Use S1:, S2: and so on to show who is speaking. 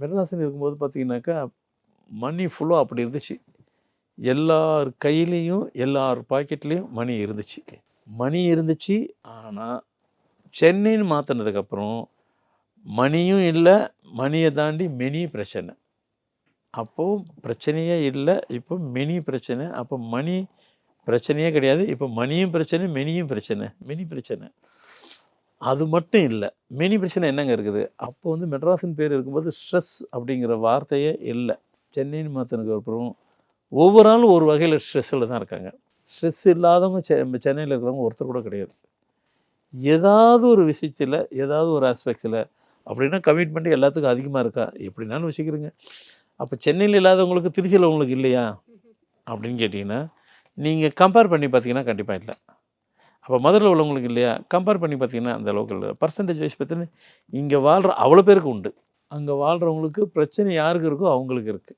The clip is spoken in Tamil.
S1: மெட்ராஸ்ன்னு இருக்கும்போது பார்த்தீங்கன்னாக்கா, மணி ஃப்ளோ அப்படி இருந்துச்சு. எல்லார் கையிலயும், எல்லார் பாக்கெட்லயும் மணி இருந்துச்சு. மணி இருந்துச்சு. ஆனா, சென்னைன்னு மாத்துனதுக்கப்புறம், மணியும் இல்ல, மணிய தாண்டி மெனி பிரச்சனை. அப்போ பிரச்சனையே இல்ல. இப்போ மெனி பிரச்சனை. அப்போ மணி பிரச்சனையே கிடையாது. இப்போ மணியும் பிரச்சனை, மெனியும் பிரச்சனை. மெனி பிரச்சனை. அது மட்டும் இல்ல. மெனி பிரச்சனை என்னங்க இருக்குது? அப்போ வந்து மெட்ராஸ்ன்னு பேர் இருக்கும்போது, ஸ்ட்ரெஸ் அப்படிங்கிற வார்த்தையே இல்ல. சென்னைன்னு மாத்துனதுக்கு அப்புறம், ஒவ்வொரு ஆளும் ஒரு வகையில ஸ்ட்ரெஸ்ஸில தான் இருக்காங்க. ஸ்ட்ரெஸ் இல்லாதவங்க சென்னையில இருக்கிறவங்க ஒருத்தர் கூட கிடையாது. ஏதாவது ஒரு விஷயத்தில, ஏதாவது ஒரு ஆஸ்பெக்ட்ஸில அப்படின்னா கமிட்மெண்ட் எல்லாத்துக்கும் அதிகமா இருக்கா? எப்படினாலும் வச்சுக்கிறங்க. அப்ப சென்னையில இல்லாதவங்களுக்கு திருச்சியில உங்களுக்கு இல்லையா? அப்படின்னு கேட்டீங்கன்னா, நீங்க கம்பேர் பண்ணி பார்த்தீங்கன்னா கண்டிப்பா இல்ல. அப்ப மதுரையில உள்ளவங்களுக்கு இல்லையா? கம்பேர் பண்ணி பார்த்தீங்கன்னா அந்த அளவுக்கு இல்ல. பெர்சன்டேஜ் வைஸ் பார்த்தீங்கன்னா, இங்க வாழ்ற அவ்வளோ பேருக்கு உண்டு. அங்க வாழ்றவங்களுக்கு பிரச்சனை யாருக்கு இருக்கோ அவங்களுக்கு இருக்கு.